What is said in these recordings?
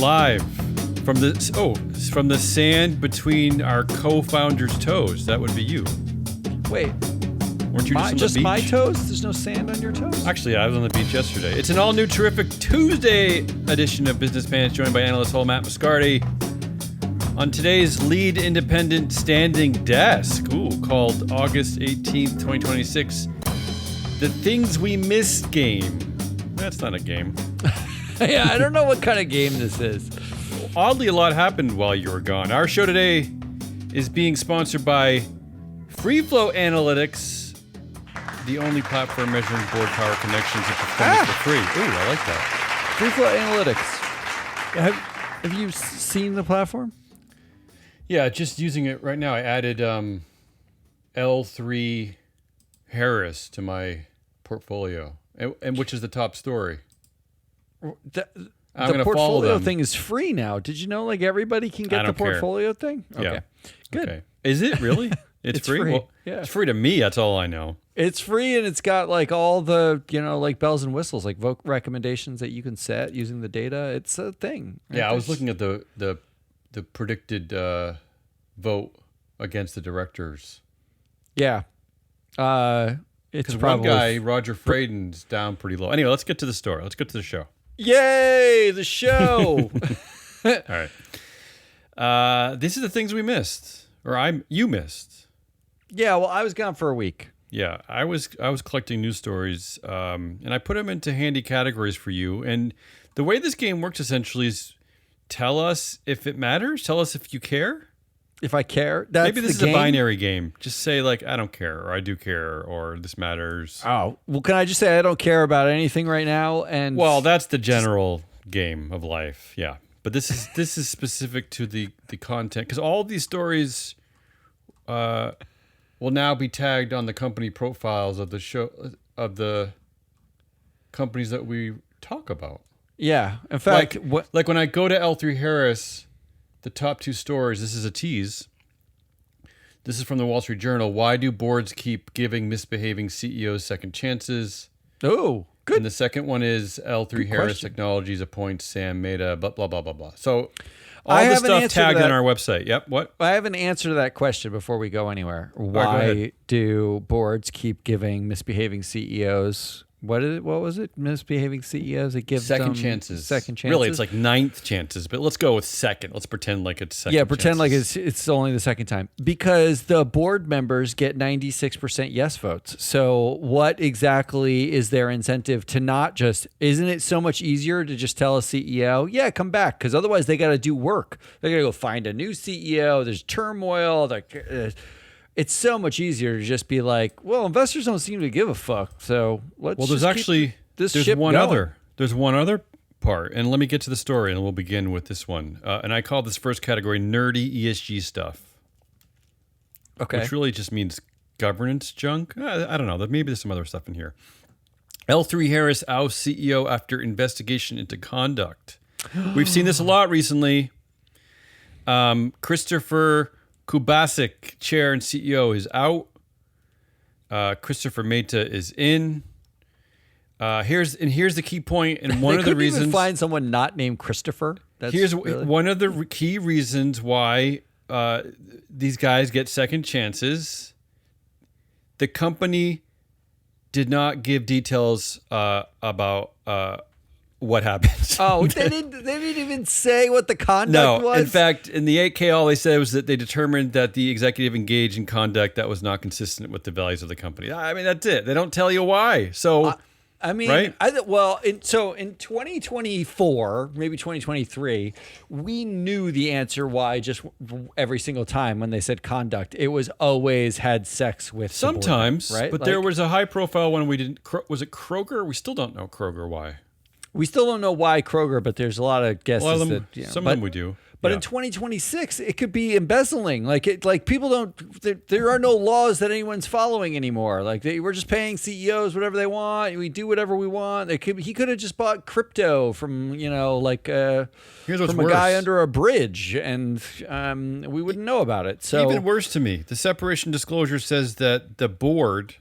live from the sand between our co-founder's toes. That would be you. Wait, weren't you just on the beach? My toes? There's no sand on your toes? Actually, I was on the beach yesterday. It's an all-new, terrific Tuesday edition of Business Pants, joined by analyst Matt Moscardi. On today's lead independent standing desk, called August 18th, 2026, the Things We Missed game. That's not a game. Yeah, I don't know what kind of game this is. Oddly, a lot happened while you were gone. Our show today is being sponsored by FreeFlow Analytics, the only platform measuring board power connections and performance for free. Ooh, I like that. FreeFlow Analytics. Have you seen the platform? Yeah, just using it right now. I added L3Harris to my portfolio, and which is the top story. The portfolio thing is free now. Did you know everybody can get the portfolio thing? Okay. Yeah. Good. Okay. Is it really? It's free? Well, yeah. It's free to me. That's all I know. It's free, and it's got all the, bells and whistles, vote recommendations that you can set using the data. It's a thing. Yeah, I was looking at the predicted vote against the directors. Yeah. It's one probably guy, Roger Fraden's down pretty low. Anyway, let's get to the story. Let's get to the show. Yay, the show. All right. This is the things we missed, or you missed. Yeah, well, I was gone for a week. Yeah, I was collecting news stories, and I put them into handy categories for you. And the way this game works essentially is tell us if it matters, tell us if you care. If I care, maybe this is a binary game. Just say I don't care, or I do care, or this matters. Oh, well, can I just say I don't care about anything right now? And that's the general game of life. Yeah, but this is specific to the content, because all of these stories will now be tagged on the company profiles of the show, of the companies that we talk about. Yeah, in fact, like when I go to L3Harris. The top two stories, this is a tease. This is from the Wall Street Journal. Why do boards keep giving misbehaving CEOs second chances? Oh, good. And the second one is L3Harris Technologies appoints Sam Mehta, blah, blah, blah, blah, blah. So all the stuff tagged on our website. Yep, what? I have an answer to that question before we go anywhere. Why do boards keep giving misbehaving CEOs... What was it? Misbehaving CEOs that give second chances. Second chances. Really, it's like ninth chances, but let's go with second. Let's pretend like it's second. Yeah, pretend chances. like it's only the second time, because the board members get 96% yes votes. So what exactly is their incentive to not just? Isn't it so much easier to just tell a CEO, yeah, come back? Because otherwise they got to do work. They got to go find a new CEO. There's turmoil. It's so much easier to just be like, well, investors don't seem to give a fuck, so let's. Well, there's one other part, and let me get to the story, and we'll begin with this one. And I call this first category nerdy ESG stuff. Okay. Which really just means governance junk. I don't know. Maybe there's some other stuff in here. L3Harris ousts CEO after investigation into conduct. We've seen this a lot recently. Christopher Kubasik, chair and CEO, is out. Christopher Mehta is in. Here's the key point, and one of the reasons. Even find someone not named Christopher. One of the key reasons why these guys get second chances. The company did not give details about what happened. Oh, they didn't even say what the conduct was? No, in fact, in the 8K, all they said was that they determined that the executive engaged in conduct that was not consistent with the values of the company. I mean, that's it. They don't tell you why. So, right? In 2024, maybe 2023, we knew the answer why just every single time when they said conduct, it was always had sex with sometimes, right? But there was a high-profile one we didn't. Was it Kroger? We still don't know Kroger why. We still don't know why Kroger, but there's a lot of guesses. Some of them we do. But in 2026, it could be embezzling. People don't. There are no laws that anyone's following anymore. We're just paying CEOs whatever they want. We do whatever we want. He could have just bought crypto from a guy under a bridge, and we wouldn't know about it. So even worse to me, the separation disclosure says that the board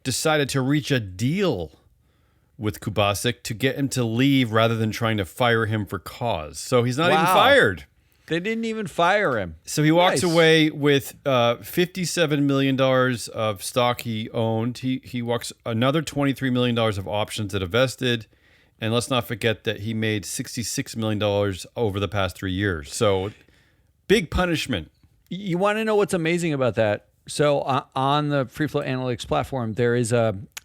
decided to reach a deal with Kubasik to get him to leave rather than trying to fire him for cause. So he's not even Wow. fired. They didn't even fire him. So he walks Nice. away with $57 million of stock he owned. He walks another $23 million of options that have vested. And let's not forget that he made $66 million over the past 3 years. So big punishment. You want to know what's amazing about that? So on the Free Flow Analytics platform, there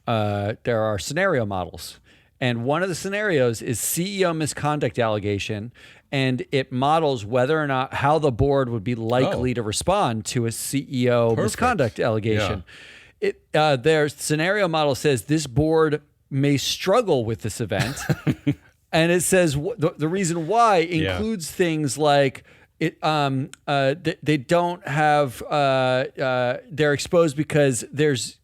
are scenario models. And one of the scenarios is CEO misconduct allegation, and it models whether or not how the board would be likely to respond to a CEO misconduct allegation. Their scenario model says this board may struggle with this event, and it says the reason why includes things like they don't have they're exposed because there's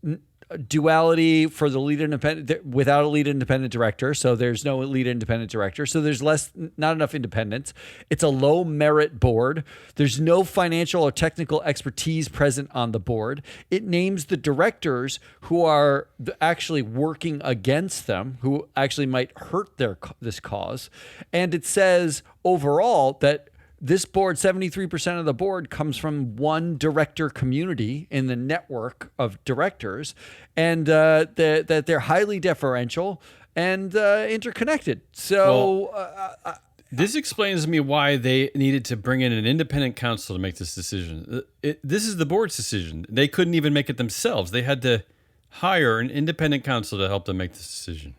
duality for the lead independent without a lead independent director. So there's no lead independent director. So there's not enough independence. It's a low merit board. There's no financial or technical expertise present on the board. It names the directors who are actually working against them, who actually might hurt this cause. And it says overall that this board, 73% of the board comes from one director community in the network of directors, and that they're highly deferential and interconnected. So this explains to me why they needed to bring in an independent counsel to make this decision. This is the board's decision. They couldn't even make it themselves. They had to hire an independent counsel to help them make this decision.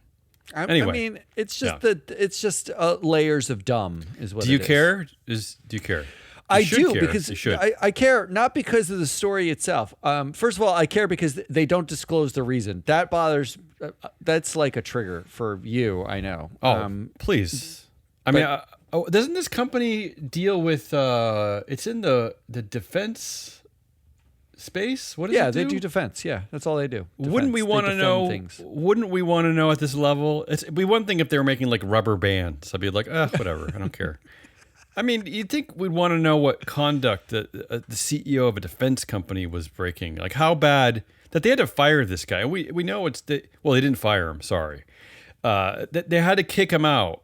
Anyway, I mean, it's just layers of dumb is what. Do you it is. care? Do you care? I should do care. because You should. I care not because of the story itself. First of all, I care because they don't disclose the reason. That bothers. That's like a trigger for you. I know. Please. I mean, doesn't this company deal with? It's in the defense space. What does it do? They do defense. Yeah, that's all they do. Wouldn't we want to know? Wouldn't we want to know at this level? It'd be one thing if they were making like rubber bands. I'd be like, whatever. I don't care. I mean, you'd think we'd want to know what conduct the CEO of a defense company was breaking. Like how bad that they had to fire this guy. We know they didn't fire him. Sorry. They had to kick him out.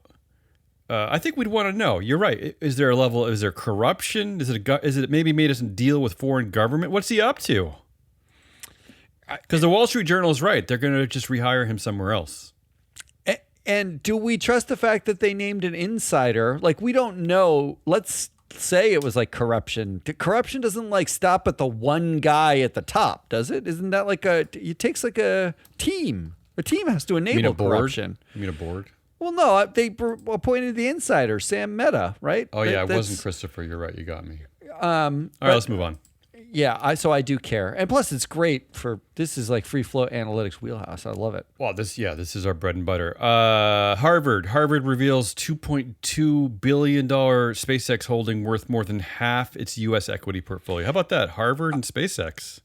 I think we'd want to know. You're right. Is there a level? Is there corruption? Is it maybe made us deal with foreign government? What's he up to? Because the Wall Street Journal is right. They're going to just rehire him somewhere else. And do we trust the fact that they named an insider? Like we don't know. Let's say it was like corruption. Corruption doesn't like stop at the one guy at the top, does it? Isn't that like it takes like a team. A team has to enable corruption. You mean a board? Well, no, they appointed the insider, Sam Mehta, right? Oh, yeah, it wasn't Christopher. You're right. You got me. All right, let's move on. Yeah, so I do care. And plus, it's great this is like free flow analytics wheelhouse. I love it. Well, this is our bread and butter. Harvard reveals $2.2 billion SpaceX holding worth more than half its U.S. equity portfolio. How about that? Harvard and SpaceX.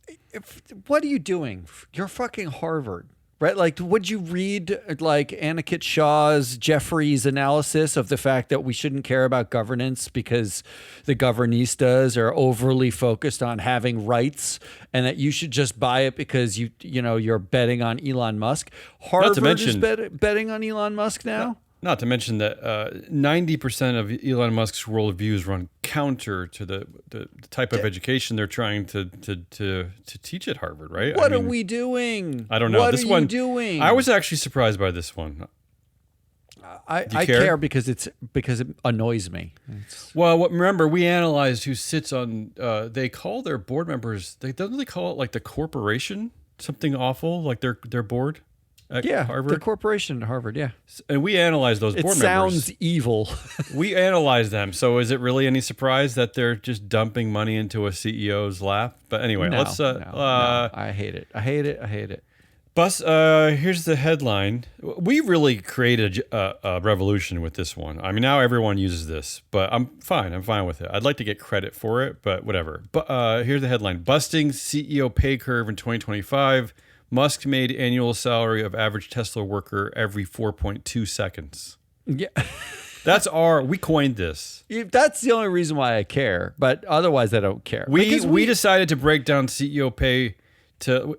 What are you doing? You're fucking Harvard. Right? Like, would you read like Anakit Shaw's Jeffries analysis of the fact that we shouldn't care about governance because the governistas are overly focused on having rights and that you should just buy it because you're betting on Elon Musk? Harvard is betting on Elon Musk now? Not to mention that 90% of Elon Musk's worldviews run counter to the type of education they're trying to teach at Harvard, right? What are we doing? I don't know. What are you doing? I was actually surprised by this one. I care because it annoys me. Well, remember we analyzed who sits on. They call their board members. They call it like the corporation, something awful, like their board. Harvard? The corporation at Harvard, yeah. And we analyzed those board members. It sounds evil. We analyzed them. So is it really any surprise that they're just dumping money into a CEO's lap? But anyway, let's... No. I hate it. I hate it. Bus, here's the headline. We really created a revolution with this one. I mean, now everyone uses this, but I'm fine with it. I'd like to get credit for it, but whatever. But here's the headline. Busting CEO pay curve in 2025. Musk made annual salary of average Tesla worker every 4.2 seconds. Yeah. We coined this. That's the only reason why I care, but otherwise I don't care. We decided to break down CEO pay to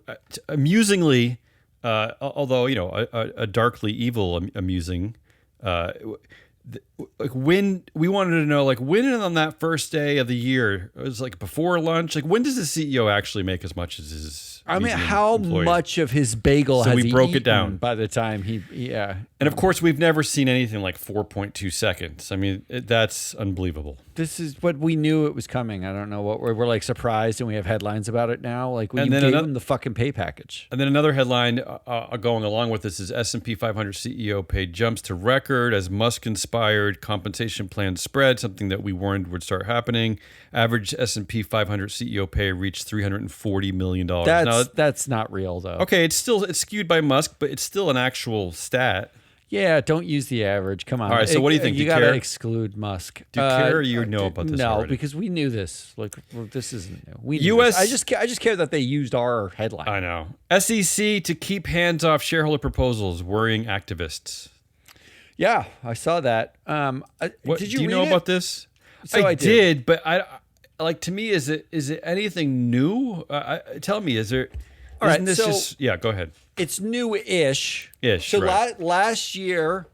amusingly although a darkly evil, amusing. Like when we wanted to know, like when on that first day of the year, it was like before lunch. Like when does the CEO actually make as much as his? I mean, how employee? much of his bagel So has we he broke it eaten down by the time he And of course, we've never seen anything like 4.2 seconds. I mean, that's unbelievable. This is what we knew it was coming. I don't know what we're like surprised, and we have headlines about it now. Like we gave him the fucking pay package. And then another headline going along with this is S&P 500 CEO pay jumps to record as Musk-inspired compensation plans spread, something that we warned would start happening. Average S&P 500 CEO pay reached $340 million. That's not real though. Okay, it's skewed by Musk, but it's still an actual stat. Yeah, don't use the average. Come on. All right, so what do you think? You got to exclude Musk. Do you care or you know about this already? No, because we knew this. Like, this isn't new. We knew this. I just care that they used our headline. I know. SEC to keep hands off shareholder proposals, worrying activists. Yeah, I saw that. Did you know about this? So I did, but to me, is it anything new? Tell me, is there? All right, go ahead. It's new-ish. So right. Last year,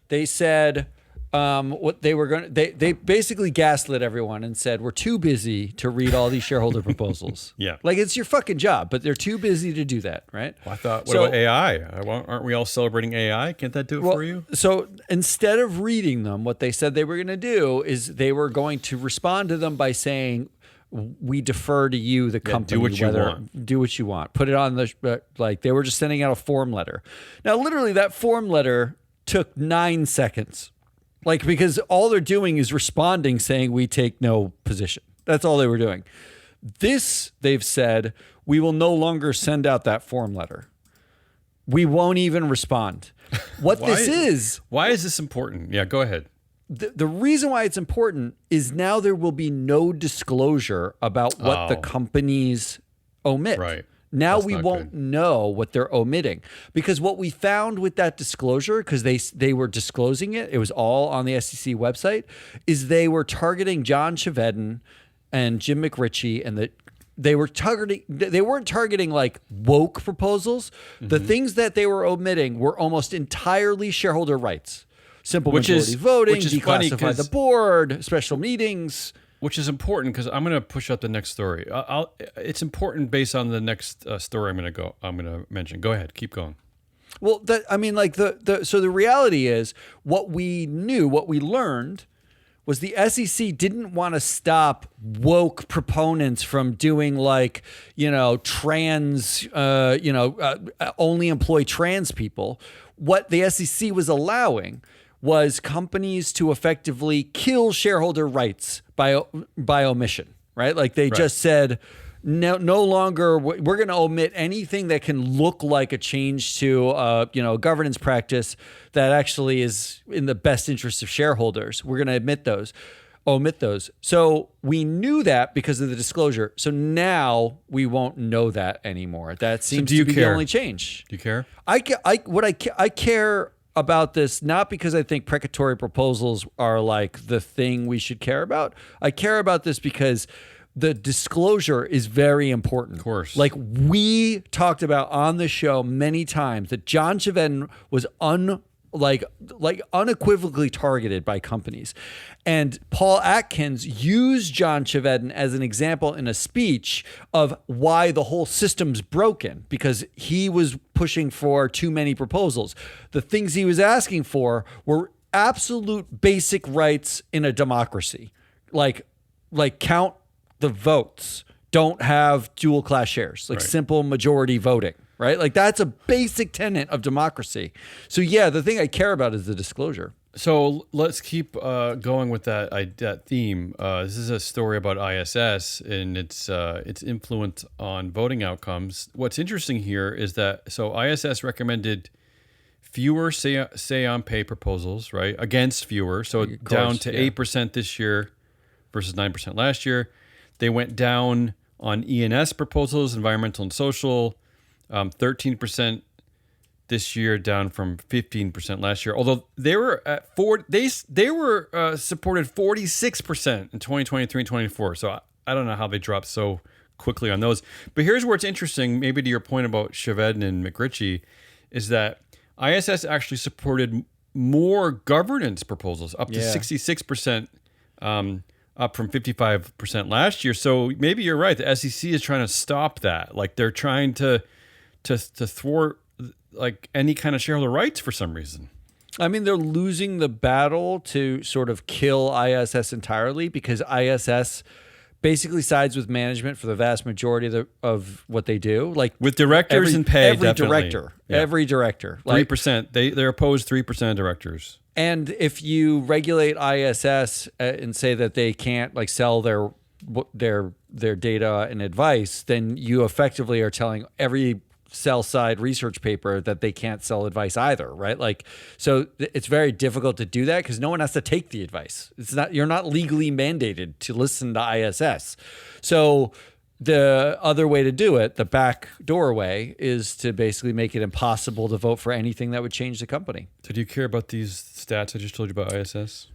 they said what they were going to. They basically gaslit everyone and said we're too busy to read all these shareholder proposals. Yeah, like it's your fucking job, but they're too busy to do that, right? Well, I thought, what about AI? Aren't we all celebrating AI? Can't that do it for you? So instead of reading them, what they said they were going to do is they were going to respond to them by saying, we defer to you, the company. Do what you want. Do what you want. Put it on the, like they were just sending out a form letter. Now, literally that form letter took 9 seconds. Like, because all they're doing is responding saying we take no position. That's all they were doing. This, they've said, we will no longer send out that form letter. We won't even respond. What this is. Why is this important? Yeah, go ahead. The reason why it's important is now there will be no disclosure about what the companies omit. Right. Now we won't know what they're omitting, because what we found with that disclosure, because they were disclosing it was all on the SEC website, is they were targeting John Chevedden and Jim McRitchie, and they weren't targeting like woke proposals. Mm-hmm. The things that they were omitting were almost entirely shareholder rights. Simple majority voting, declassify the board, special meetings. Which is important because I'm going to push up the next story. It's important based on the next story I'm going to mention. Go ahead, keep going. Well, so the reality is what we learned was the SEC didn't want to stop woke proponents from doing trans, only employ trans people. What the SEC was allowing was companies to effectively kill shareholder rights by omission, right? Like they just said, no longer, we're going to omit anything that can look like a change to, governance practice that actually is in the best interest of shareholders. We're going to omit those. So we knew that because of the disclosure. So now we won't know that anymore. That seems to be the only change. Do you care? I care about this, not because I think precatory proposals are like the thing we should care about. I care about this because the disclosure is very important. Of course. Like we talked about on the show many times that John Chevedden was unequivocally targeted by companies. And Paul Atkins used John Chevedden as an example in a speech of why the whole system's broken, because he was pushing for too many proposals. The things he was asking for were absolute basic rights in a democracy. Like count the votes, don't have dual class shares, simple majority voting. Right? Like that's a basic tenet of democracy. So yeah, the thing I care about is the disclosure. So let's keep going with that theme. This is a story about ISS and its influence on voting outcomes. What's interesting here is that ISS recommended fewer say on pay proposals, right? Against fewer, so down to 8% this year versus 9% last year. They went down on E&S proposals, environmental and social. 13% this year, down from 15% last year. Although they were at they were supported 46% in 2023 and 24. So I don't know how they dropped so quickly on those. But here's where it's interesting, maybe to your point about Chaved and McRitchie, is that ISS actually supported more governance proposals, up to 66%, up from 55% last year. So maybe you're right. The SEC is trying to stop that. Like they're trying to thwart like any kind of shareholder rights for some reason. I mean, they're losing the battle to sort of kill ISS entirely because ISS basically sides with management for the vast majority of what they do. Like with directors and pay, every director. 3%. They're opposed 3% of directors. And if you regulate ISS and say that they can't like sell their data and advice, then you effectively are telling every sell side research paper that they can't sell advice either, right? Like, so it's very difficult to do that because no one has to take the advice. You're not legally mandated to listen to ISS. So the other way to do it, the back doorway, is to basically make it impossible to vote for anything that would change the company. So do you care about these stats I just told you about ISS?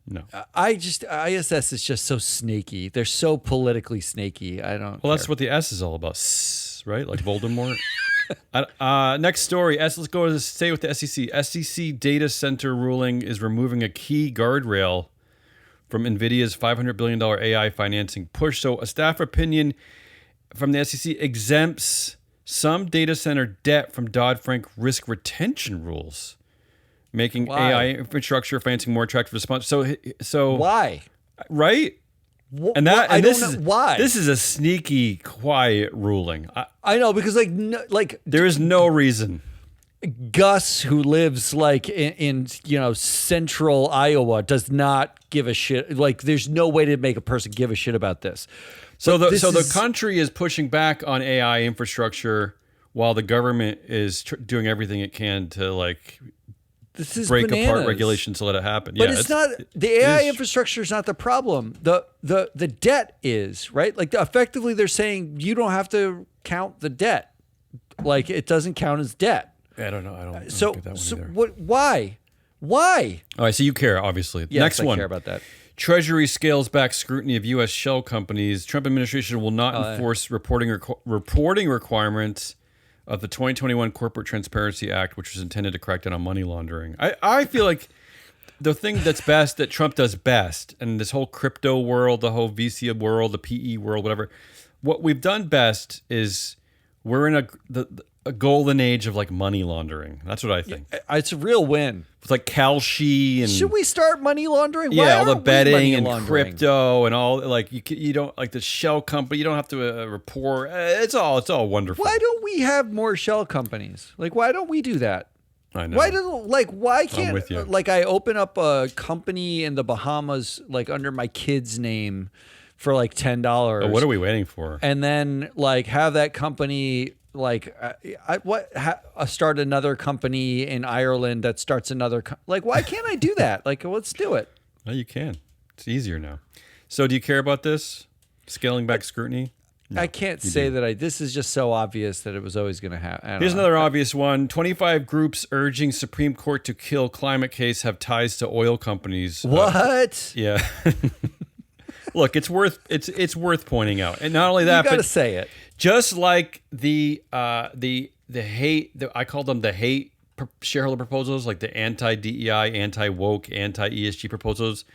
No. ISS is just so snaky. They're so politically snaky. I don't. Well, that's what the S is all about, right? Like Voldemort. Next story. Let's stay with the SEC. SEC data center ruling is removing a key guardrail from NVIDIA's $500 billion AI financing push. So a staff opinion from the SEC exempts some data center debt from Dodd-Frank risk retention rules, making AI infrastructure financing more attractive to sponsors. So why? Right? And I don't know why. This is a sneaky, quiet ruling. I know because there is no reason. Gus, who lives like in central Iowa, does not give a shit. Like, there's no way to make a person give a shit about this. So the country is pushing back on AI infrastructure while the government is doing everything it can to break apart regulations to let it happen. But it's not the AI infrastructure is not the problem. The debt is, right. Like effectively, they're saying you don't have to count the debt. Like it doesn't count as debt. I don't know. I don't get that one either. What? Why? Why? All right. So you care, obviously. Yes, Next one. I care about that. Treasury scales back scrutiny of U.S. shell companies. Trump administration will not enforce reporting requirements of the 2021 Corporate Transparency Act, which was intended to crack down on money laundering. I feel like the thing that's best, that Trump does best, and this whole crypto world, the whole VC world, the PE world, whatever, what we've done best is we're in a golden age of like money laundering. That's what I think. It's a real win. It's like Kalshi and should we start money laundering? Yeah, all the betting and crypto and all like you don't like the shell company. You don't have to report. It's all wonderful. Why don't we have more shell companies? Like why don't we do that? I know. Why can't I'm with you. Like I open up a company in the Bahamas like under my kid's name for like $10. Oh, what are we waiting for? And then like have that company start another company in Ireland that starts another why can't I do that? Like let's do it. No, you can. It's easier now. So do you care about this scaling back scrutiny? No, I can't say that this is just so obvious that it was always going to happen. Here's another obvious one. 25 groups urging Supreme Court to kill climate case have ties to oil companies. What? Yeah. Look, it's worth pointing out. And not only that, you got to say it. Just like the hate, I call them the hate shareholder proposals, like the anti-DEI, anti-woke, anti-ESG proposals.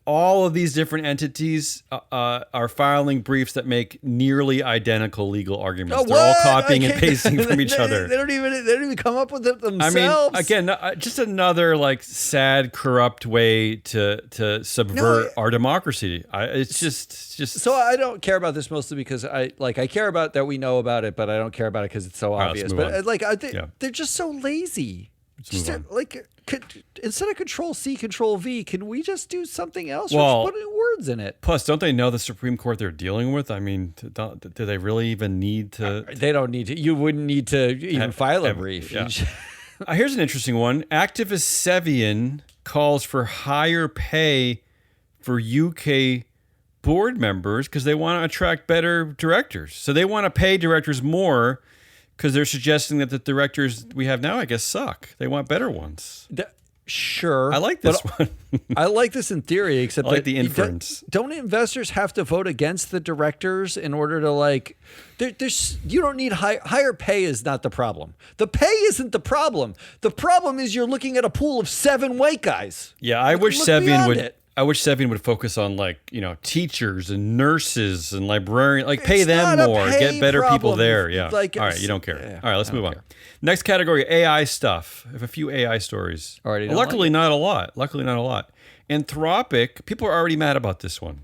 All of these different entities are filing briefs that make nearly identical legal arguments. They're all copying and pasting from each other. They don't even come up with it themselves. I mean, again, just another like sad, corrupt way to subvert our democracy. It's just. So I don't care about this mostly because I care about that we know about it, but I don't care about it because it's so obvious. But they're just so lazy. Instead of Control-C, Control-V, can we just do something else? Well, or just put words in it. Plus, don't they know the Supreme Court they're dealing with? I mean, do they really even need to? They don't need to. You wouldn't need to even file a brief. Yeah. Here's an interesting one. Activist Sevian calls for higher pay for UK board members because they want to attract better directors. So they want to pay directors more because they're suggesting that the directors we have now, I guess, suck. They want better ones. Sure. I like this one. I like this in theory, except I like that the inference. Don't investors have to vote against the directors in order to like? There's you don't need higher pay is not the problem. The pay isn't the problem. The problem is you're looking at a pool of 7 white guys. Yeah, I wish Look Sevian beyond would. it. I wish Sevian would focus on like teachers and nurses and librarians, like pay It's them not a more, pay get better people problem. there. Yeah. Like, all right, you don't care. yeah, All right, let's I move don't on. care. Next category, AI stuff. I have a few AI stories. Already don't Luckily, like not a lot. Luckily, not a lot. Anthropic. People are already mad about this one.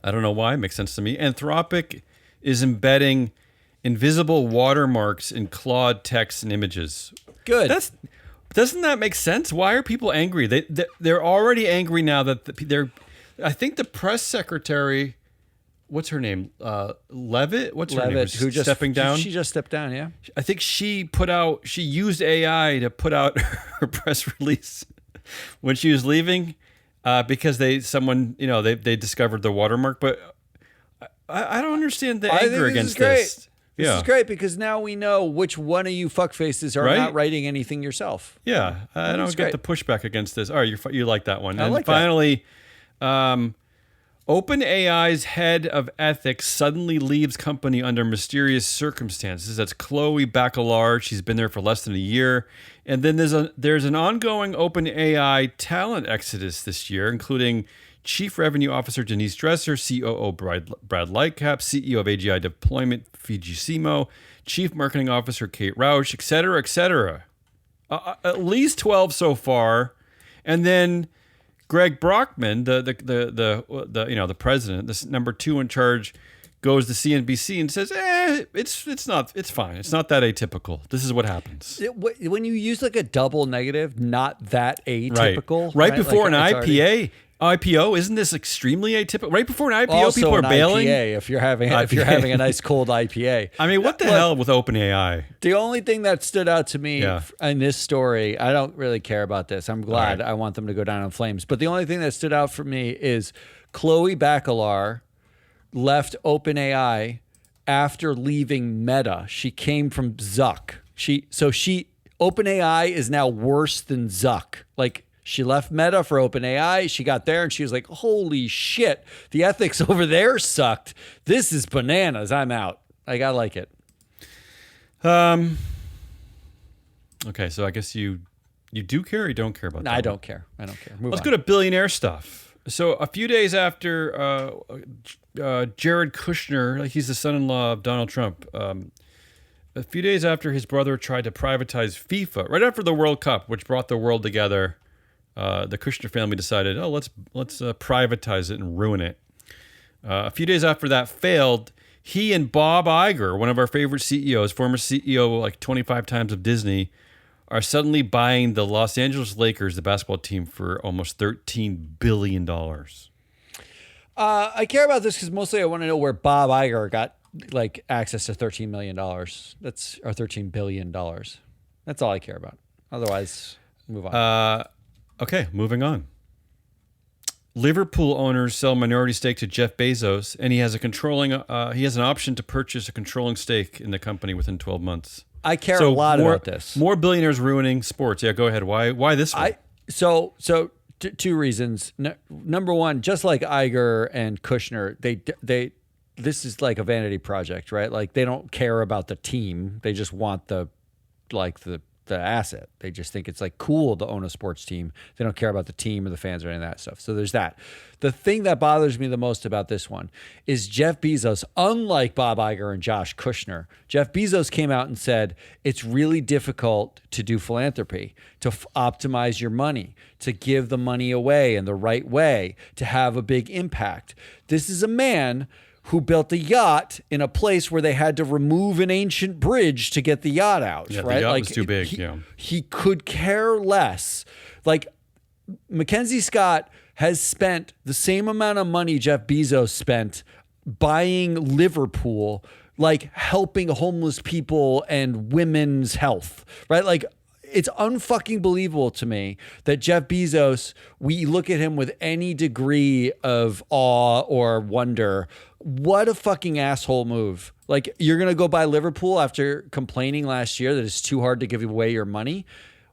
I don't know why. It makes sense to me. Anthropic is embedding invisible watermarks in Claude text and images. Good. Doesn't that make sense? Why are people angry? They're already angry now that they're. I think the press secretary, what's her name? Levitt. What's her name? Who just stepping down? She just stepped down. Yeah. I think she used AI to put out her press release when she was leaving, because they discovered the watermark. But I don't understand the anger against this. This is great because now we know which one of you fuckfaces are Right? not writing anything yourself. Yeah, I don't get the pushback against this. All right, you like that one. And like that. finally, OpenAI's head of ethics suddenly leaves company under mysterious circumstances. That's Chloe Bacallard. She's been there for less than a year. And then there's an ongoing OpenAI talent exodus this year, including Chief Revenue Officer Denise Dresser, COO Brad Lightcap, CEO of AGI Deployment Fiji Simo, Chief Marketing Officer Kate Rausch, et cetera, et cetera. At least 12 so far. And then Greg Brockman, the president, this number 2 in charge, goes to CNBC and says, it's fine. It's not that atypical. This is what happens. When you use like a double negative, not that atypical. Right before like, an IPO, isn't this extremely atypical? Right before an IPO, also people are an bailing. IPA if you're having a nice cold IPA. I mean, what the hell with OpenAI? The only thing that stood out to me in this story, I don't really care about this. I'm glad. I want them to go down in flames. But the only thing that stood out for me is Chloe Bacallard left OpenAI after leaving Meta. She came from Zuck. OpenAI is now worse than Zuck. Like, she left Meta for OpenAI. She got there and she was like, holy shit, the ethics over there sucked. This is bananas. I'm out. I like it. Okay, so I guess you do care or you don't care about that? I don't care. Let's go to billionaire stuff. So a few days after Jared Kushner, like he's the son-in-law of Donald Trump, a few days after his brother tried to privatize FIFA, right after the World Cup, which brought the world together, the Kushner family decided, let's privatize it and ruin it. A few days after that failed, he and Bob Iger, one of our favorite CEOs, former CEO like 25 times of Disney, are suddenly buying the Los Angeles Lakers, the basketball team, for almost $13 billion. I care about this because mostly I want to know where Bob Iger got like access to $13 million. Or $13 billion. That's all I care about. Otherwise, move on. Okay, moving on. Liverpool owners sell minority stake to Jeff Bezos, and he has an option to purchase a controlling stake in the company within 12 months. I care a lot about this. More billionaires ruining sports. Yeah, go ahead. Why this one? Two reasons. Number one, just like Iger and Kushner, this is like a vanity project, right? Like they don't care about the team. They just want the asset. They just think it's like cool to own a sports team. They don't care about the team or the fans or any of that stuff. So there's that. The thing that bothers me the most about this one is Jeff Bezos, unlike Bob Iger and Josh Kushner, Jeff Bezos came out and said, it's really difficult to do philanthropy, to optimize your money, to give the money away in the right way, to have a big impact. This is a man who built a yacht in a place where they had to remove an ancient bridge to get the yacht out. Yeah, right? the yacht was too big. He could care less. Like Mackenzie Scott has spent the same amount of money Jeff Bezos spent buying Liverpool, like helping homeless people and women's health, right? Like it's unfucking believable to me that Jeff Bezos, we look at him with any degree of awe or wonder. What a fucking asshole move. Like, you're going to go buy Liverpool after complaining last year that it's too hard to give away your money.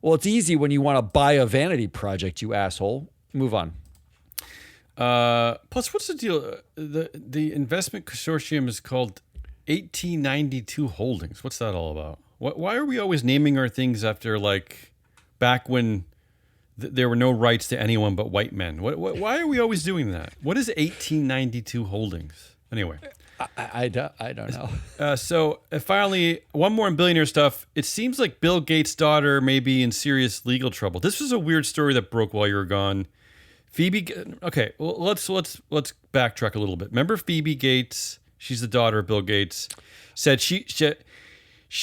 Well, it's easy when you want to buy a vanity project, you asshole. Move on. Plus, what's the deal? The investment consortium is called 1892 Holdings. What's that all about? Why are we always naming our things after like back when there were no rights to anyone but white men? Why are we always doing that? What is 1892 Holdings? Anyway. I don't know. So finally, one more in billionaire stuff. It seems like Bill Gates' daughter may be in serious legal trouble. This was a weird story that broke while you were gone. Phoebe. Okay, well, let's backtrack a little bit. Remember Phoebe Gates? She's the daughter of Bill Gates. Said she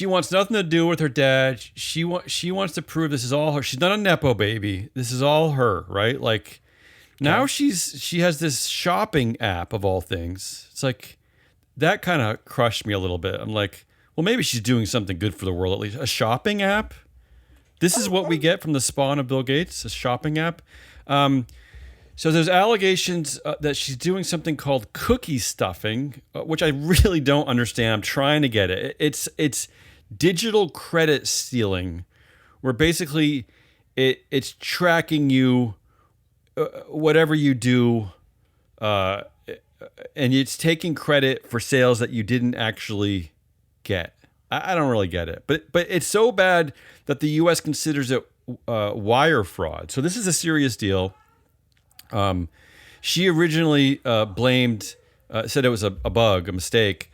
wants nothing to do with her dad. She wants to prove this is all her. She's not a nepo baby. This is all her, right? Like now she has this shopping app of all things. It's like. That kind of crushed me a little bit. I'm like, well, maybe she's doing something good for the world, at least. A shopping app? This is what we get from the spawn of Bill Gates, a shopping app. So there's allegations that she's doing something called cookie stuffing, which I really don't understand. I'm trying to get it. It's digital credit stealing, where basically it's tracking you, whatever you do, and it's taking credit for sales that you didn't actually get. I don't really get it, but it's so bad that the U.S. considers it wire fraud. So this is a serious deal. She originally said it was a bug, a mistake,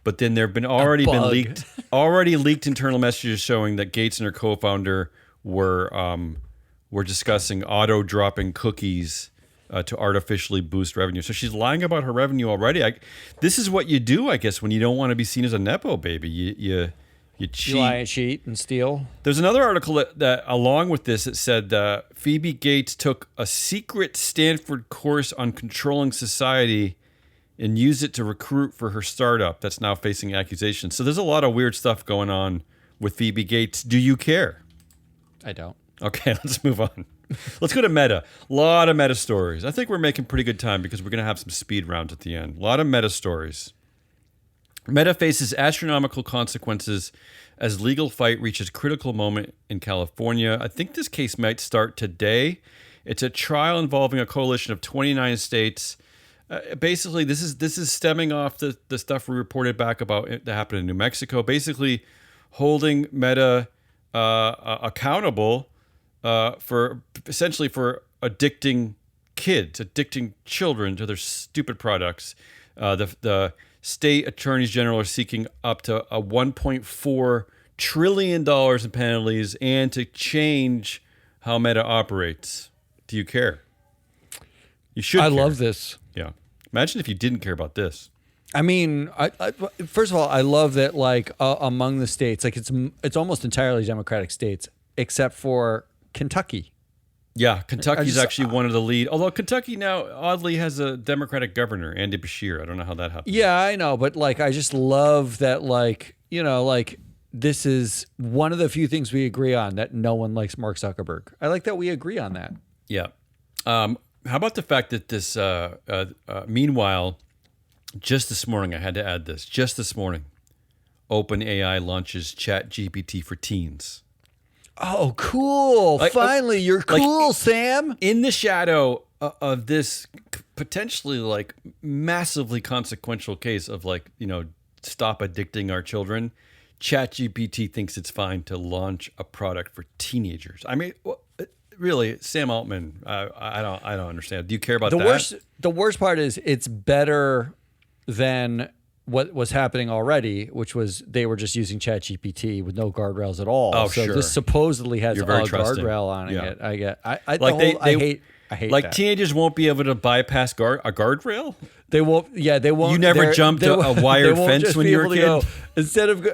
but then there have been already leaked internal messages showing that Gates and her co-founder were discussing auto dropping cookies to artificially boost revenue. So she's lying about her revenue already. This is what you do, I guess, when you don't want to be seen as a nepo baby. You cheat. You lie and cheat and steal. There's another article that along with this, it said Phoebe Gates took a secret Stanford course on controlling society and used it to recruit for her startup that's now facing accusations. So there's a lot of weird stuff going on with Phoebe Gates. Do you care? I don't. Okay, let's move on. Let's go to Meta. A lot of Meta stories. I think we're making pretty good time because we're going to have some speed rounds at the end. A lot of Meta stories. Meta faces astronomical consequences as legal fight reaches critical moment in California. I think this case might start today. It's a trial involving a coalition of 29 states. Basically, this is stemming off the stuff we reported back about that happened in New Mexico. Basically, holding Meta accountable for addicting kids, addicting children to their stupid products. The state attorneys general are seeking up to $1.4 trillion in penalties and to change how Meta operates. Do you care? You should. I love this. Yeah. Imagine if you didn't care about this. I mean, first of all, I love that like among the states, like it's almost entirely Democratic states, except for Kentucky. Yeah, Kentucky's actually one of the lead. Although Kentucky now oddly has a Democratic governor, Andy Beshear. I don't know how that happened. Yeah, I know, but like I just love that like, you know, like this is one of the few things we agree on, that no one likes Mark Zuckerberg. I like that we agree on that. Yeah. How about the fact that this meanwhile, just this morning, I had to add this, just this morning, OpenAI launches ChatGPT for teens. Oh, cool. Finally, you're cool, Sam. In the shadow of this potentially like massively consequential case of like, you know, stop addicting our children, ChatGPT thinks it's fine to launch a product for teenagers. I mean, really, Sam Altman, I don't understand. Do you care about that? The worst part is it's better than what was happening already, which was they were just using ChatGPT with no guardrails at all. Oh, so sure. This supposedly has a guardrail on it. I hate like that. Teenagers won't be able to bypass a guardrail. They won't. Yeah, they won't. You never jumped a wire fence when you were a kid. Instead of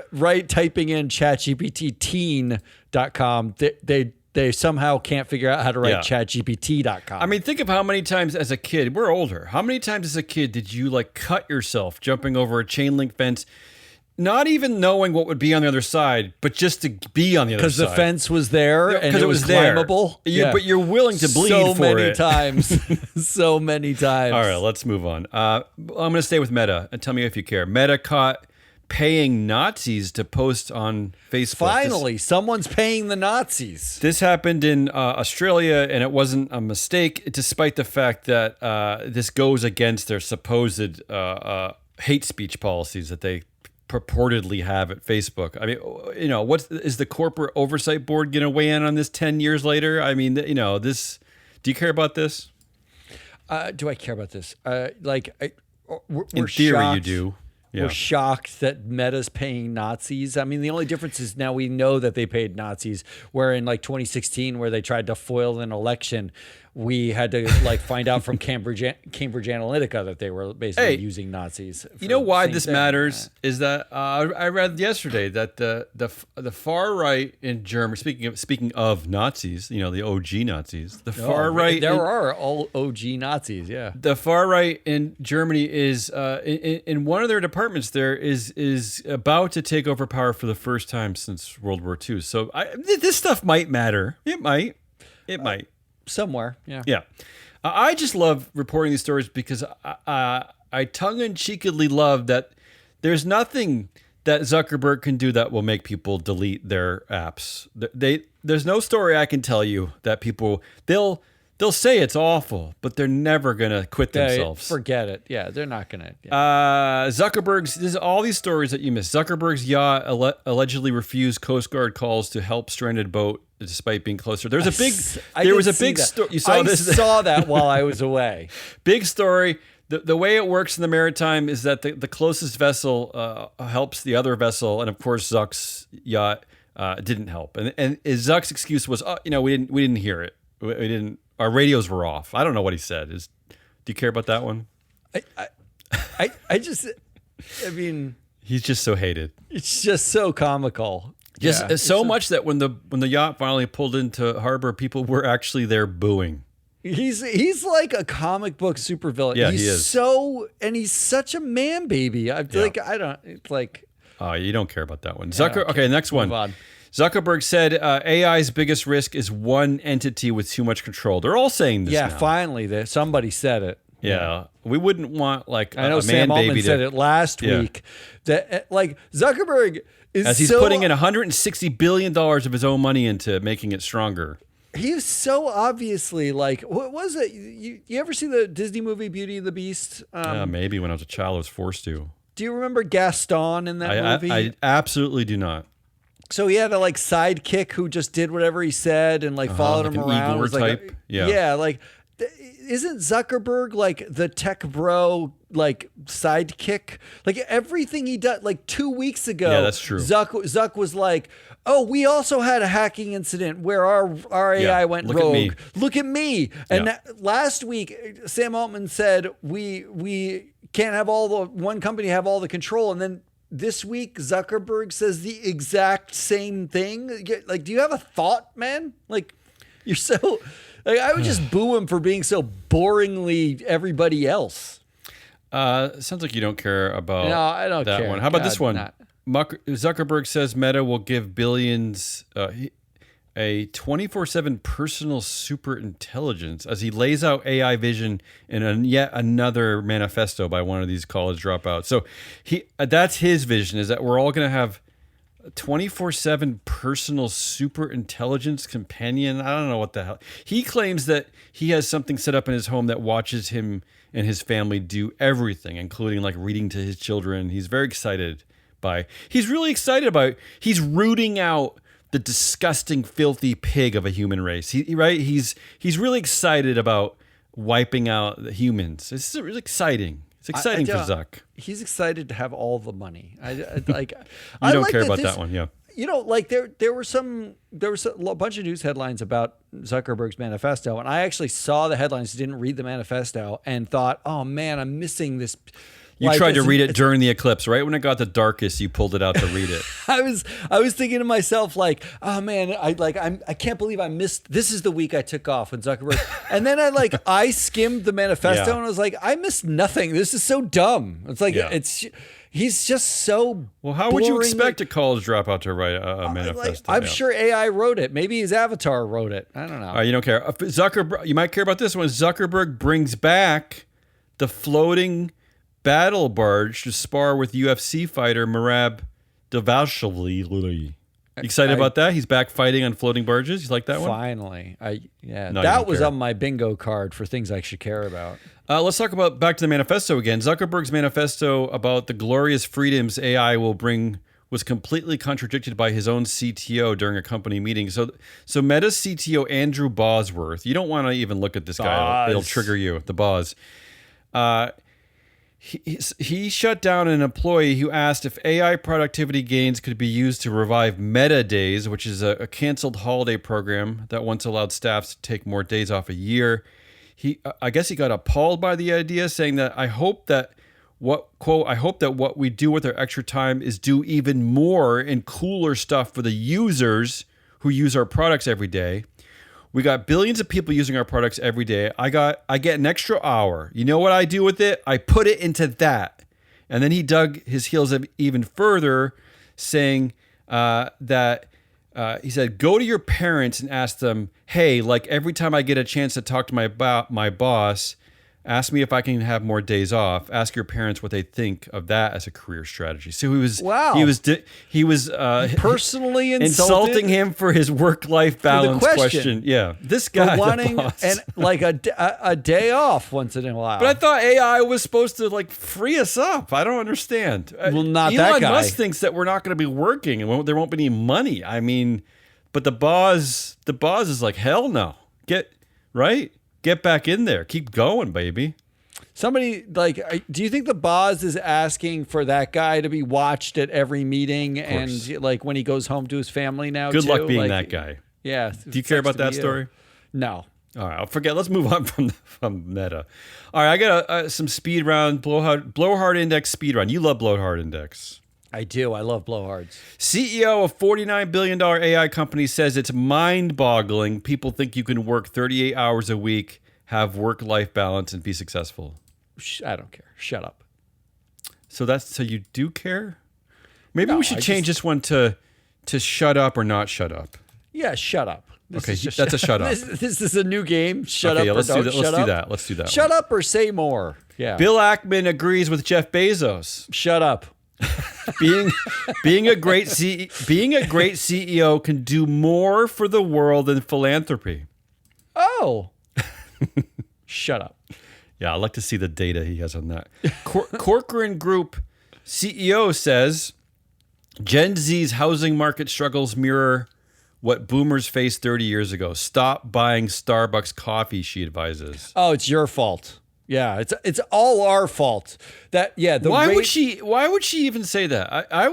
typing in ChatGPTteen.com, they somehow can't figure out how to write ChatGPT.com. I mean, think of how many times as a kid, we're older, how many times as a kid did you like cut yourself jumping over a chain link fence, not even knowing what would be on the other side, but just to be on the other side? Because the fence was there and it was climbable. But you're willing to bleed so for many it. times. So many times. All right, let's move on. I'm going to stay with Meta and tell me if you care. Meta caught paying Nazis to post on Facebook. Finally, someone's paying the Nazis. This happened in Australia, and it wasn't a mistake, despite the fact that this goes against their supposed hate speech policies that they purportedly have at Facebook. I mean, is the corporate oversight board going to weigh in on this 10 years later? I mean, this. Do you care about this? Do I care about this? We're in theory, shocked. you do. Yeah. We're shocked that Meta's paying Nazis. I mean, the only difference is now we know that they paid Nazis, where in like 2016, where they tried to foil an election, we had to find out from Cambridge Analytica that they were basically using Nazis. You know why this matters is that I read yesterday that the far right in Germany, speaking of Nazis, the OG Nazis, the far right. There are all OG Nazis, yeah. The far right in Germany is in one of their departments there is about to take over power for the first time since World War II. So this stuff might matter. It might. Somewhere, yeah. Yeah. I just love reporting these stories because I tongue-in-cheekily love that there's nothing that Zuckerberg can do that will make people delete their apps. There's no story I can tell you that people, they'll say it's awful, but they're never going to quit themselves. Forget it. Yeah, they're not going to. Yeah. There's all these stories that you missed. Zuckerberg's yacht allegedly refused Coast Guard calls to help stranded boat despite being closer. There was a big story. You saw this? I saw that while I was away. Big story. The way it works in the maritime is that the closest vessel helps the other vessel, and of course Zuck's yacht didn't help. And Zuck's excuse was, we didn't hear it. We didn't. Our radios were off. I don't know what he said. Do you care about that one? I mean, he's just so hated. It's just so comical. So much that when the yacht finally pulled into harbor, people were actually there booing. He's like a comic book supervillain. Yeah, he is. And he's such a man baby. I don't. It's like. Oh, you don't care about that one. Okay, next one. Move on. Zuckerberg said AI's biggest risk is one entity with too much control. They're all saying this now. Finally, somebody said it. Yeah. We wouldn't want I know Sam Altman said it last week. That Zuckerberg is as he's putting in $160 billion of his own money into making it stronger. He's so obviously what was it? You ever see the Disney movie Beauty and the Beast? Maybe when I was a child I was forced to. Do you remember Gaston in that movie? I absolutely do not. So he had a sidekick who just did whatever he said and followed him around. Igor type. Isn't Zuckerberg the tech bro sidekick? Everything he does. 2 weeks ago, yeah, that's true. Zuck was like, "Oh, we also had a hacking incident where our AI went rogue. Look at me." And last week, Sam Altman said we can't have one company have all the control, and then. This week, Zuckerberg says the exact same thing. Do you have a thought, man? You're so... I would just boo him for being so boringly everybody else. Sounds like you don't care about I don't that care. one. How about this one? Zuckerberg says Meta will give billions... a 24/7 personal super intelligence as he lays out AI vision in yet another manifesto by one of these college dropouts. So that's his vision, is that we're all going to have 24/7 personal super intelligence companion. I don't know what the hell. He claims that he has something set up in his home that watches him and his family do everything, including reading to his children. He's very excited he's rooting out the disgusting, filthy pig of a human race. He's really excited about wiping out the humans. It's really exciting. It's exciting for Zuck. He's excited to have all the money. You don't care about that one, yeah. There was a bunch of news headlines about Zuckerberg's manifesto, and I actually saw the headlines, didn't read the manifesto, and thought, "Oh man, I'm missing this." You tried to read it during the eclipse, right? When it got the darkest, you pulled it out to read it. I was thinking to myself, oh man, I can't believe I missed. This is the week I took off when Zuckerberg, and then I skimmed the manifesto and I was like, I missed nothing. This is so dumb. It's he's just so. Well, how would you expect a college dropout to write a manifesto? I'm sure AI wrote it. Maybe his avatar wrote it. I don't know. You don't care. Zuckerberg, you might care about this one. Zuckerberg brings back the floating battle barge to spar with UFC fighter Merab Dvalishvili. You excited about that? He's back fighting on floating barges. You like that one? Finally. No, that was on my bingo card for things I should care about. Let's talk about back to the manifesto again. Zuckerberg's manifesto about the glorious freedoms AI will bring was completely contradicted by his own CTO during a company meeting. So Meta's CTO, Andrew Bosworth, you don't want to even look at this guy. It'll trigger you, the Boz. He shut down an employee who asked if AI productivity gains could be used to revive Meta Days, which is a canceled holiday program that once allowed staff to take more days off a year. I guess he got appalled by the idea, saying that I hope that what we do with our extra time is do even more and cooler stuff for the users who use our products every day. We got billions of people using our products every day. I get an extra hour. You know what I do with it? I put it into that. And then he dug his heels even further, saying that he said, go to your parents and ask them, hey, like every time I get a chance to talk to my boss, ask me if I can have more days off. Ask your parents what they think of that as a career strategy. So he was personally insulting him for his work-life balance question. Yeah, this guy wanting like a day off once in a while. But I thought AI was supposed to like free us up. I don't understand. Well, not Elon that guy. Elon Musk thinks that we're not going to be working and there won't be any money. I mean, but the boss is like, hell no. Get back in there. Keep going, baby. Somebody, do you think the boss is asking for that guy to be watched at every meeting and like when he goes home to his family now? Good luck being that guy. Yeah. Do you care about that story? No. All right, I'll forget. Let's move on from Meta. All right, I got some speed round, blowhard index speed round. You love blowhard index. I do. I love blowhards. CEO of $49 billion AI company says it's mind-boggling. People think you can work 38 hours a week, have work-life balance, and be successful. I don't care. Shut up. So you do care? Maybe we should change this one to shut up or not shut up. Yeah, shut up. That's a shut up. This is a new game. Shut up or don't shut up. Let's do that. Shut up or say more. Yeah. Bill Ackman agrees with Jeff Bezos. Shut up. being a great CEO can do more for the world than philanthropy. Oh. Shut up. Yeah, I'd like to see the data he has on that. Corcoran Group CEO says Gen Z's housing market struggles mirror what boomers faced 30 years ago. Stop buying Starbucks coffee, she advises. Oh, it's your fault. Yeah, it's all our fault. Why would she even say that? I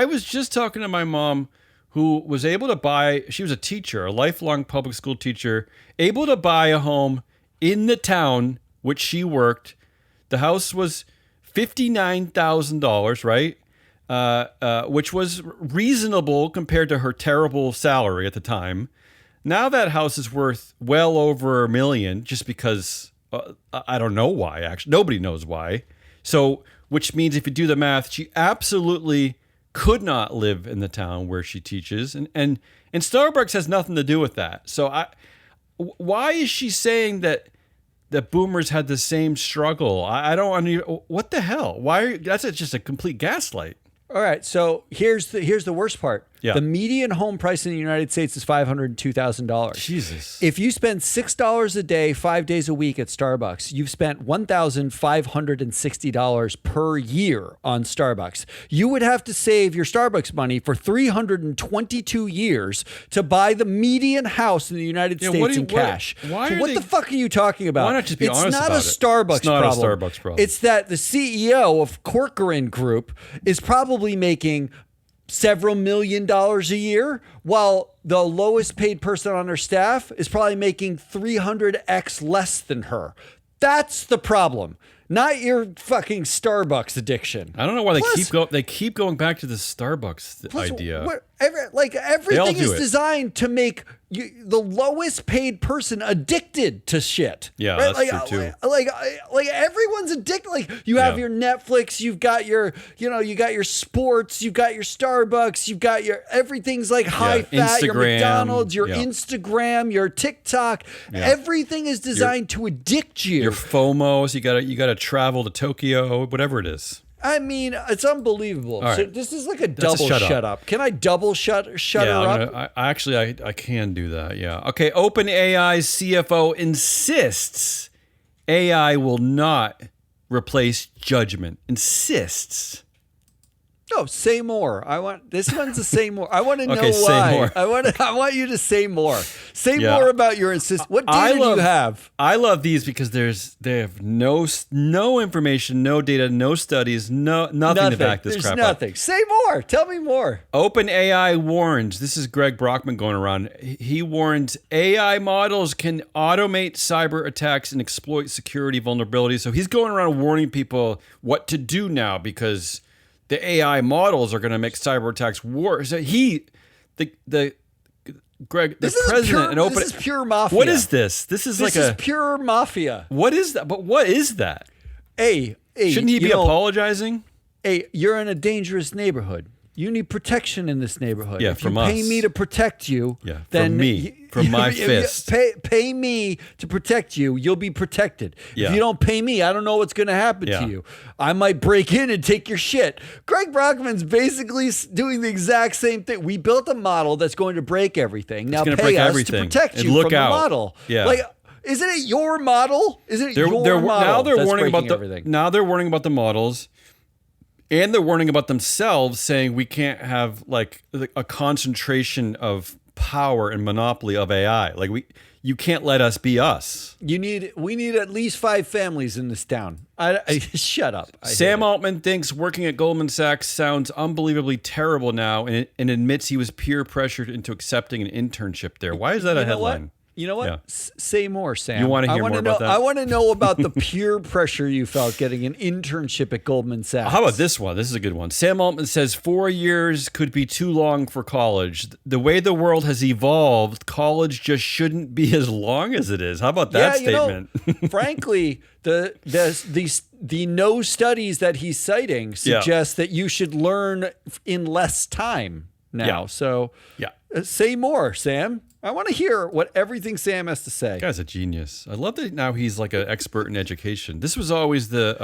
was just talking to my mom, who was able to buy. She was a teacher, a lifelong public school teacher, able to buy a home in the town which she worked. The house was $59,000, right? Which was reasonable compared to her terrible salary at the time. Now that house is worth well over $1 million, just because. I don't know why, actually. Nobody knows why. So, which means if you do the math, she absolutely could not live in the town where she teaches. And Starbucks has nothing to do with that. So why is she saying that boomers had the same struggle? I don't what the hell? Why? That's just a complete gaslight. All right, so here's the worst part. Yeah. The median home price in the United States is $502,000. Jesus. If you spend $6 a day, 5 days a week at Starbucks, you've spent $1,560 per year on Starbucks. You would have to save your Starbucks money for 322 years to buy the median house in the United States in cash. What the fuck are you talking about? Why not just be honest about it? It's not a Starbucks problem. It's that the CEO of Corcoran Group is probably making several $1 million a year, while the lowest paid person on her staff is probably making 300x less than her. That's the problem, not your fucking Starbucks addiction. I don't know why they keep going back to the Starbucks idea. Everything is designed to make the lowest paid person addicted to shit. Yeah, right? that's true too. Like everyone's addicted. Like you have your Netflix, you've got your sports, you've got your Starbucks, you've got your everything's like high fat. Instagram, your McDonald's, your Instagram, your TikTok. Yeah. Everything is designed to addict you. Your FOMOs, you got to travel to Tokyo, whatever it is. I mean, it's unbelievable. All right. So this is like a That's double a shut up. Can I double shut her up? I can do that. Yeah. Okay. OpenAI's CFO insists AI will not replace judgment. Insists. No, say more. This one's to say more. I want to know Okay, say why. more. I want you to say more. Say Yeah. more about your What data do you have? I love these because they have no information, no data, no studies, nothing to back this There's crap nothing. up. Say more. Tell me more. OpenAI warns. This is Greg Brockman going around. He warns AI models can automate cyber attacks and exploit security vulnerabilities. So he's going around warning people what to do now because the AI models are going to make cyber attacks worse. So Greg, the president, and this is pure mafia. What is this? This is pure mafia. What is that? But what is that? Hey, shouldn't he be apologizing? Hey, you're in a dangerous neighborhood. You need protection in this neighborhood. Yeah, if from you pay us. me to protect you, Yeah, then from me, from my fist. Pay me to protect you. You'll be protected. Yeah. If you don't pay me, I don't know what's going to happen Yeah. to you. I might break in and take your shit. Greg Brockman's basically doing the exact same thing. We built a model that's going to break everything. Now gonna pay break us everything. to protect And you look from out. the model. Yeah. Like, isn't it your model? Isn't it your model? Now they're that's warning breaking about everything? now they're warning about the models. And they're warning about themselves, saying we can't have like a concentration of power and monopoly of AI. Like you can't let us be us. We need at least 5 families in this town. Shut up. Sam Altman thinks working at Goldman Sachs sounds unbelievably terrible now, and admits he was peer pressured into accepting an internship there. Why is that a headline? You know what? Yeah. Say more, Sam. You want to hear more about that? I want to know about the peer pressure you felt getting an internship at Goldman Sachs. How about this one? This is a good one. Sam Altman says 4 years could be too long for college. The way the world has evolved, college just shouldn't be as long as it is. How about that statement? Frankly, the no studies that he's citing suggest that you should learn in less time now. Yeah. So say more, Sam. I want to hear what everything Sam has to say. Guy's a genius. I love that now he's like an expert in education. This was always the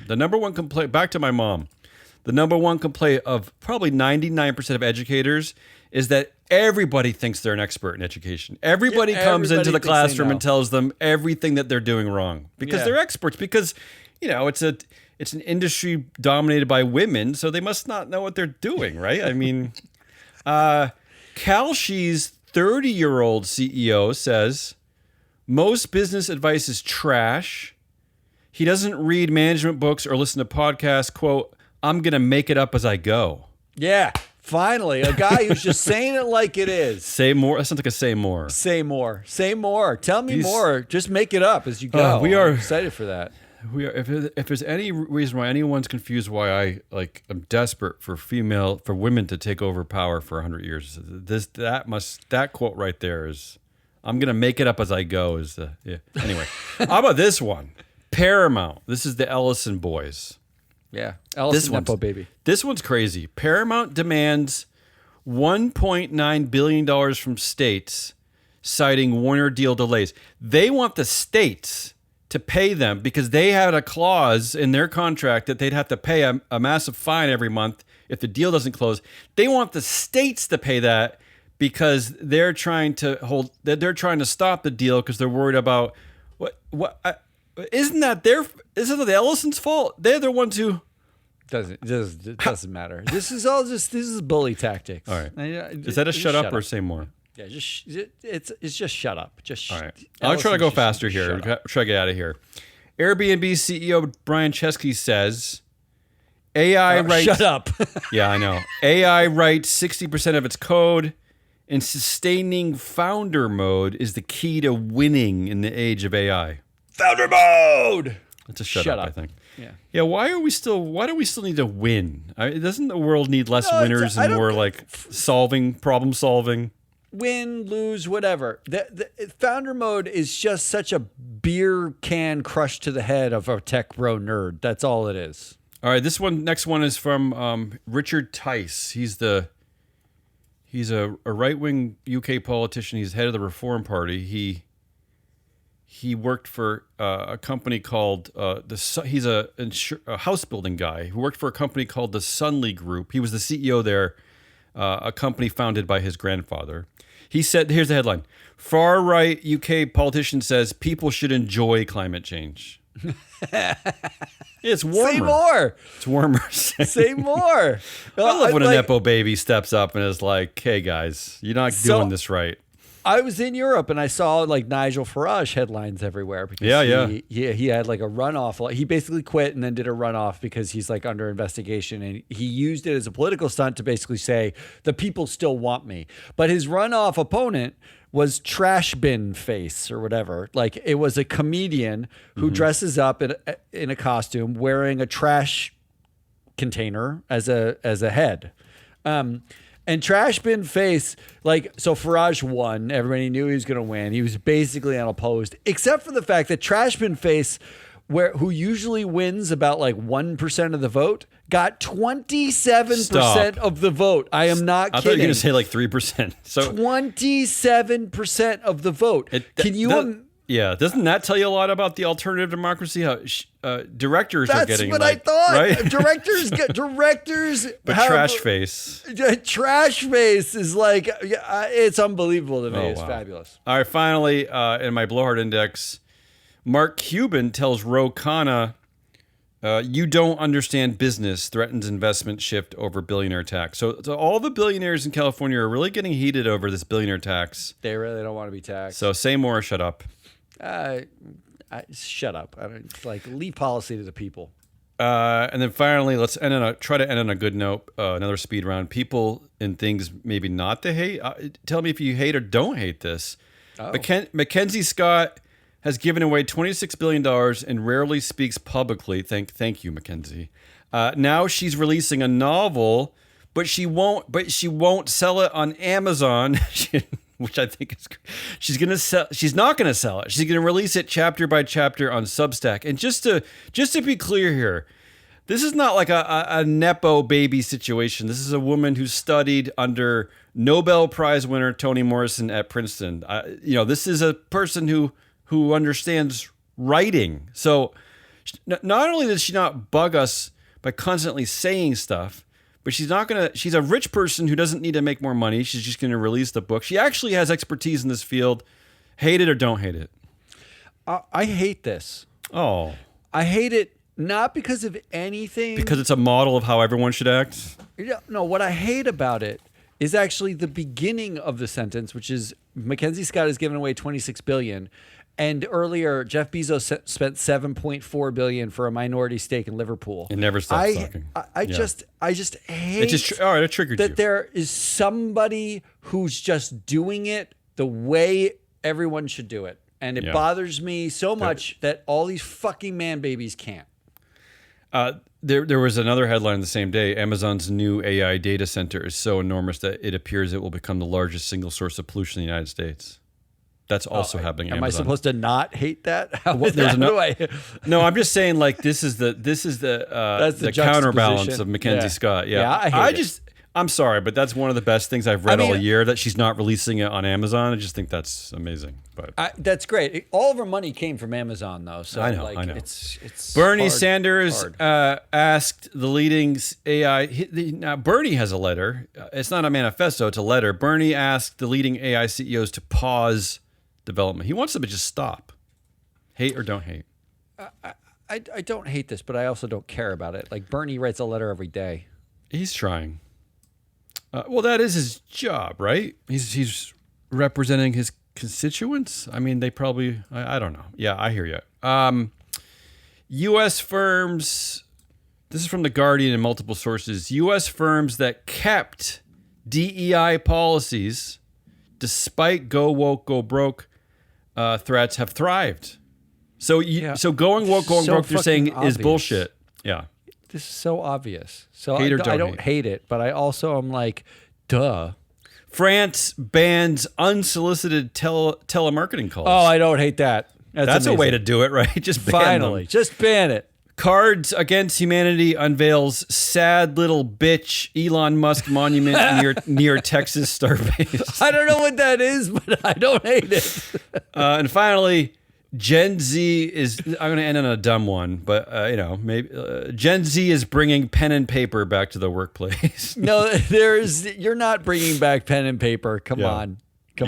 number one complaint. Back to my mom. The number one complaint of probably 99% of educators is that everybody thinks they're an expert in education. Everybody comes into the classroom and tells them everything that they're doing wrong because they're experts. Because it's an industry dominated by women, so they must not know what they're doing, right? I mean, Kalshi's 30-year-old CEO says most business advice is trash. He doesn't read management books or listen to podcasts. Quote, I'm going to make it up as I go. Yeah, finally, a guy who's just saying it like it is. Say more. That sounds like a say more. Say more. Say more. Tell me more. Just make it up as you go. I'm excited for that. We are. If there's any reason why anyone's confused why I'm desperate for women to take over power for 100 years, that quote right there is, I'm gonna make it up as I go. Anyway, how about this one? Paramount. This is the Ellison boys. Yeah, Ellison Nepo baby. This one's crazy. Paramount demands $1.9 billion from states, citing Warner deal delays. They want the states to pay them because they had a clause in their contract that they'd have to pay a massive fine every month if the deal doesn't close. They want the states to pay that because they're trying to stop the deal because they're worried about isn't that the Ellison's fault? They're the ones who it doesn't matter. This is bully tactics. All right. Is that a shut up or say more? Yeah, it's just shut up. All right. I'll try to go faster here. Try to get out of here. Airbnb CEO Brian Chesky says AI writes. Shut up. Yeah, I know. AI writes 60% of its code, and sustaining founder mode is the key to winning in the age of AI. Founder mode. That's a shut up, I think. Yeah. Yeah. Why do we still need to win? Doesn't the world need less winners and more like problem solving? Win, lose, whatever. The founder mode is just such a beer can crushed to the head of a tech bro nerd. That's all it is. All right, next one is from Richard Tice. He's a right-wing UK politician. He's head of the Reform Party. he worked for a company called he's a house building guy who worked for a company called the Sunley Group. He was the CEO there, a company founded by his grandfather. He said, here's the headline: far right UK politician says people should enjoy climate change. It's warmer. Say more. It's warmer. Say more. I love when a Nepo baby steps up and is like, hey guys, you're not doing this right. I was in Europe and I saw like Nigel Farage headlines everywhere because he had like a runoff. He basically quit and then did a runoff because he's like under investigation, and he used it as a political stunt to basically say the people still want me. But his runoff opponent was Trash Bin Face or whatever. Like it was a comedian who dresses up in a costume wearing a trash container as a head. And Trash Bin Face, so Farage won. Everybody knew he was going to win. He was basically unopposed, except for the fact that Trash Bin Face, who usually wins about 1% of the vote, got 27% of the vote. I am not kidding. I thought you were going to say 3%. So 27% of the vote. Yeah, doesn't that tell you a lot about the alternative democracy? How directors are getting That's what I thought. Right? Directors. But Trash Face. Trash Face is it's unbelievable to me. It's fabulous. All right, finally, in my blowhard index, Mark Cuban tells Ro Khanna, you don't understand business, threatens investment shift over billionaire tax. So all the billionaires in California are really getting heated over this billionaire tax. They really don't want to be taxed. So say more or shut up. Shut up. I don't, leave policy to the people. And then finally, let's try to end on a good note. Another speed round. People and things maybe not to hate. Tell me if you hate or don't hate this. Oh. Mackenzie Scott has given away $26 billion and rarely speaks publicly. Thank you, Mackenzie. Now she's releasing a novel, but she won't sell it on Amazon. Which I think is, she's not going to sell it. She's going to release it chapter by chapter on Substack. And just to be clear here, this is not like a Nepo baby situation. This is a woman who studied under Nobel Prize winner Toni Morrison at Princeton. This is a person who understands writing. So not only does she not bug us by constantly saying stuff, but she's a rich person who doesn't need to make more money. She's just going to release the book. She actually has expertise in this field. Hate it or don't hate it? I hate this. Oh. I hate it not because of anything. Because it's a model of how everyone should act? No, what I hate about it is actually the beginning of the sentence, which is Mackenzie Scott has given away $26 billion. And earlier, Jeff Bezos spent $7.4 billion for a minority stake in Liverpool. It never stops talking. I just hate all right, it triggered that you. There is somebody who's just doing it the way everyone should do it. And it bothers me so much that all these fucking man babies can't. There was another headline the same day. Amazon's new AI data center is so enormous that it appears it will become the largest single source of pollution in the United States. That's also happening. Am I supposed to not hate that? No, I'm just saying this is the counterbalance of Mackenzie Scott. Yeah, I'm sorry, but that's one of the best things I've read all year, that she's not releasing it on Amazon. I just think that's amazing. But that's great. All of her money came from Amazon, though. So I know. It's Bernie Sanders asked the leading AI. Now Bernie has a letter. It's not a manifesto. It's a letter. Bernie asked the leading AI CEOs to pause development. He wants them to just stop. Hate or don't hate? I don't hate this, but I also don't care about it. Bernie writes a letter every day. He's trying. Well, that is his job, right? He's representing his constituents. I mean, they probably, I don't know. Yeah, I hear you. U.S. firms, this is from The Guardian and multiple sources, U.S. firms that kept DEI policies despite go woke, go broke threats have thrived. So going woke, going broke, they're saying is bullshit. Yeah. This is so obvious. So I don't hate it, but I also am like, duh. France bans unsolicited telemarketing calls. Oh, I don't hate that. That's a way to do it, right? Just ban them. Just ban it. Cards Against Humanity unveils sad little bitch Elon Musk monument near Texas Starbase. I don't know what that is, but I don't hate it. And finally, Gen Z is. I'm going to end on a dumb one, but maybe Gen Z is bringing pen and paper back to the workplace. No, you're not bringing back pen and paper. Come on. You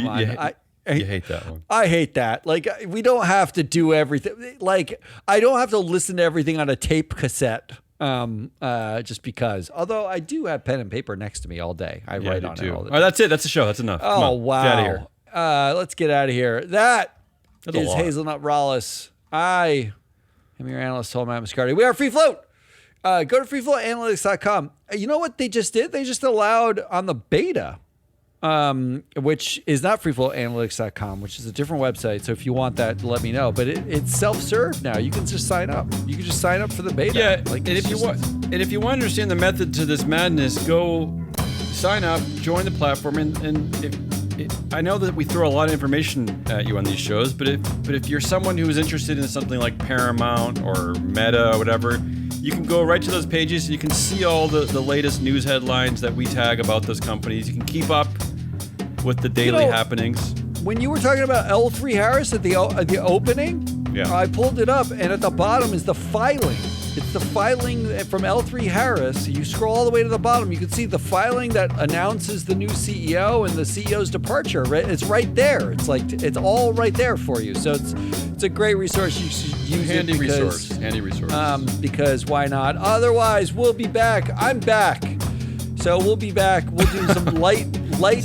hate that one. I hate that. Like, we don't have to do everything. Like, I don't have to listen to everything on a tape cassette. Just because. Although I do have pen and paper next to me all day. I write on it all the time. Oh, that's it. That's the show. That's enough. Oh, wow. Get out of here. Let's get out of here. That's is a lot. Hazelnut Rollis. I am your analyst, Matt Mascardi. We are Free Float. Go to freefloatanalytics.com. You know what they just did? They just allowed on the beta, which is not freefloatanalytics.com, which is a different website. So if you want that, let me know. But it's self-serve now. You can just sign up. You can just sign up for the beta. Yeah, and if you want to understand the method to this madness, go sign up, join the platform, I know that we throw a lot of information at you on these shows, but if you're someone who is interested in something like Paramount or Meta or whatever, you can go right to those pages. You can see all the latest news headlines that we tag about those companies. You can keep up with the daily happenings. When you were talking about L3Harris at the opening, yeah. I pulled it up, and at the bottom is the filing. It's the filing from L3Harris. You scroll all the way to the bottom, you can see the filing that announces the new CEO and the CEO's departure. Right? It's right there. It's like it's all right there for you. So it's a great resource. You should use Handy it resource. Because why not? Otherwise, we'll be back. I'm back. So we'll be back. We'll do some light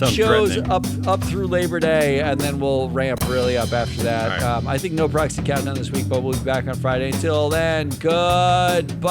shows up through Labor Day, and then we'll ramp really up after that. Right. I think no proxy countdown this week, but we'll be back on Friday. Until then, goodbye.